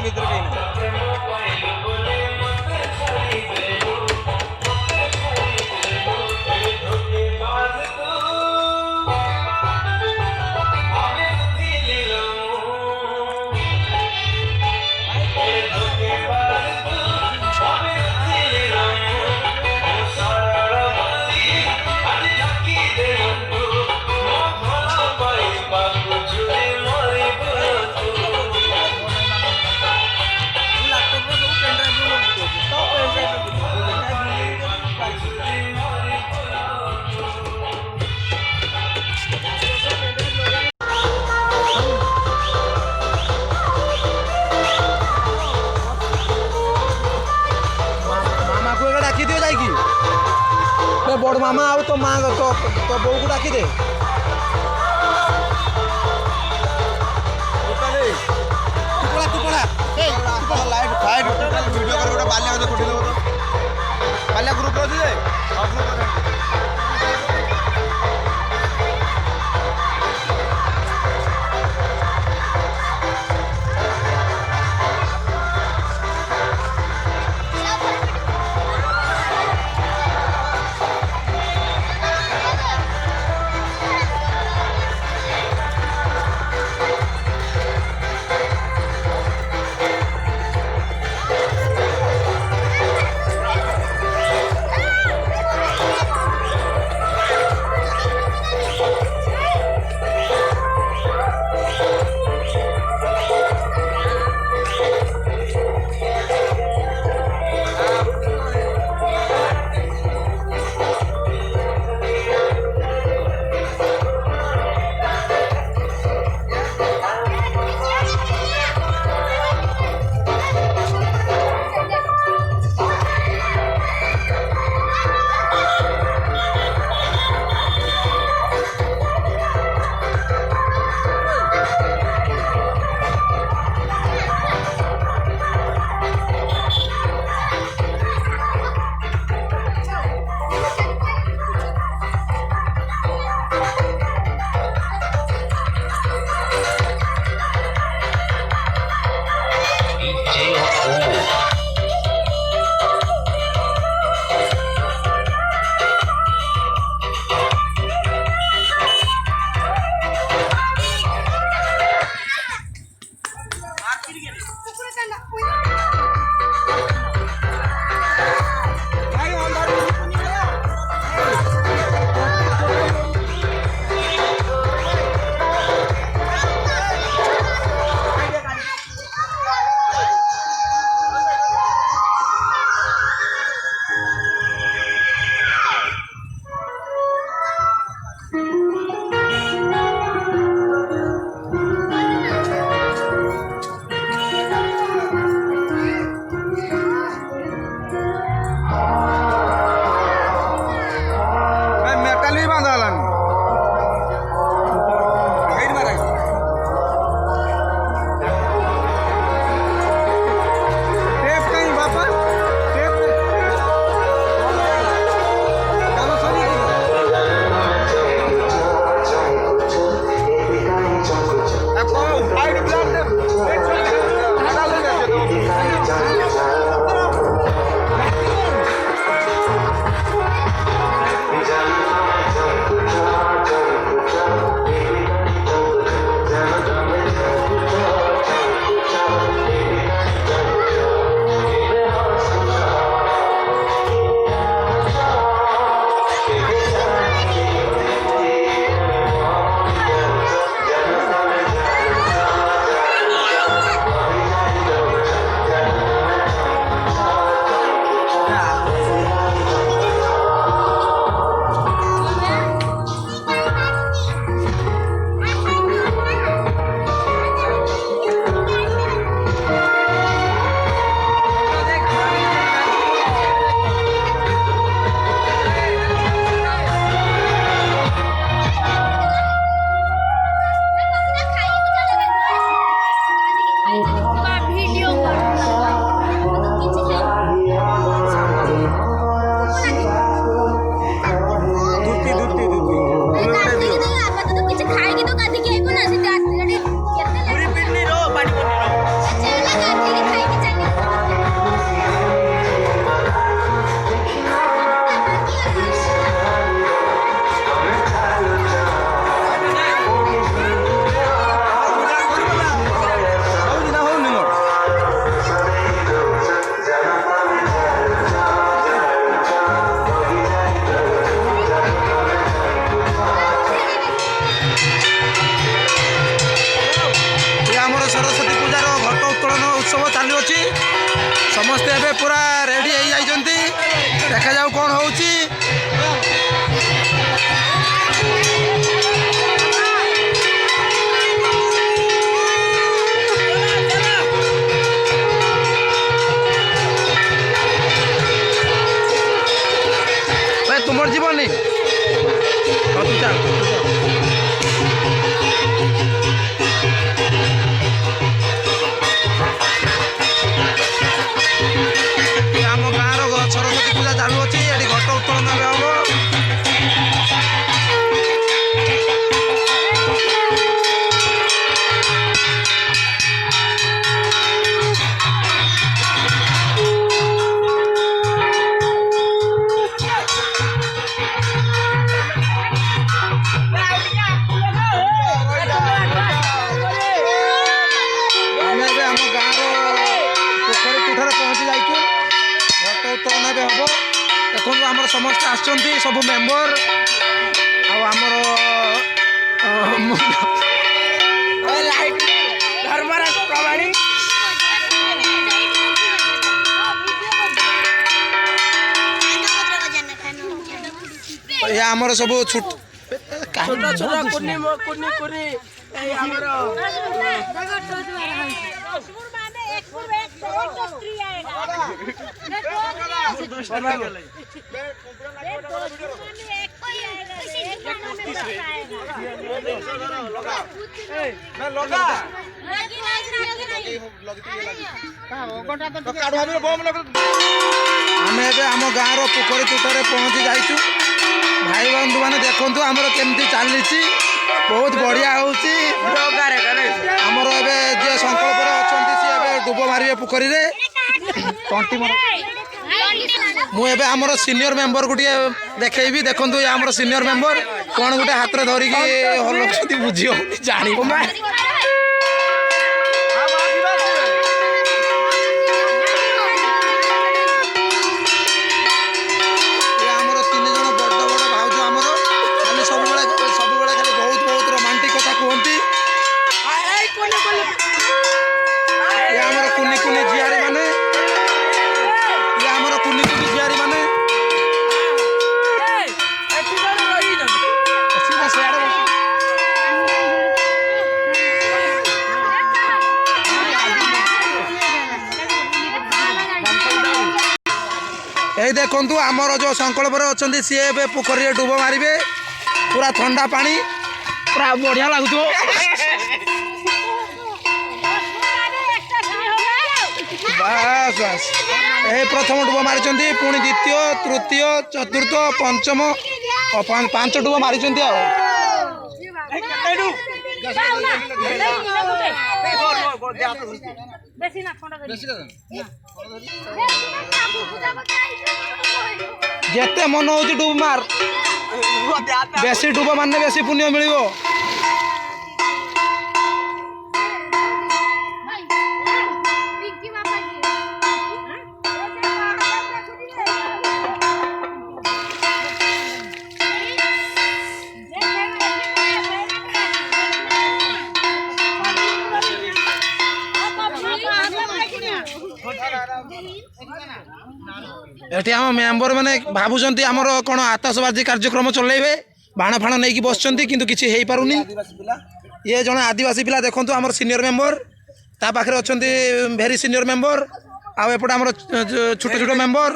ভিতরে কেই না बड़ मामा आउ तो माँ तो बो को डाकी दे लाइट फाइट वीडियो कर गोटे बाल्या को फुटी देबो तो बाल्या ग्रुप रो जे सरस्वती पूजार घट उत्तोलन उत्सव चलुची समस्ते एबे पूरा रेडी हो जाइछंती देखा जाऊ कौन होउची। भाई तुमर जीवन नहीं आम गाँव सरस्वती पूजा चालू अच्छी ये घट उत्तोलन हम। देखो आम समस्त आसछंती सब मेंबर आमर धर्मराज प्रमाणी ये आमर सब छोट आम आम गाँव पोखरी तुठे पहुँची जाइचु भाई बंधु मैंने देखु आमर केमती चली बहुत बढ़िया होमर ए जी संकल्प अच्छा सी डुब मारे पोखरी मुझे आमर सीनियर मेंबर को देखी देखु आमर सीनियर मेंबर कौन गोटे हाथ में धरिकी हल बुझी हो जानी यही देखु आमर जो संकल्प अच्छा सी ए पोखरी डुब मारे पूरा ठंडा पानी पूरा बढ़िया लगुच बस बस यही प्रथम डुब मारी पुणी द्वितीय तृतीय चतुर्थ पंचम और 5 डुब मारी जेते मन हो डुब मार बेसी डुब मारने बेसी पुण्य मिल। एठी आम मेंबर मैंने भावुंट आमर कौन आतसबाजी कार्यक्रम चलेबे बाण फाण नहीं बस किंतु किसी हो पारुनी ये जड़े आदिवासी पिला देखु आमर सीनियर मेंबर ता पाखे अच्छा भेरी सीनियर मेंबर आउ एपटे आमर छोट छोट मेंबर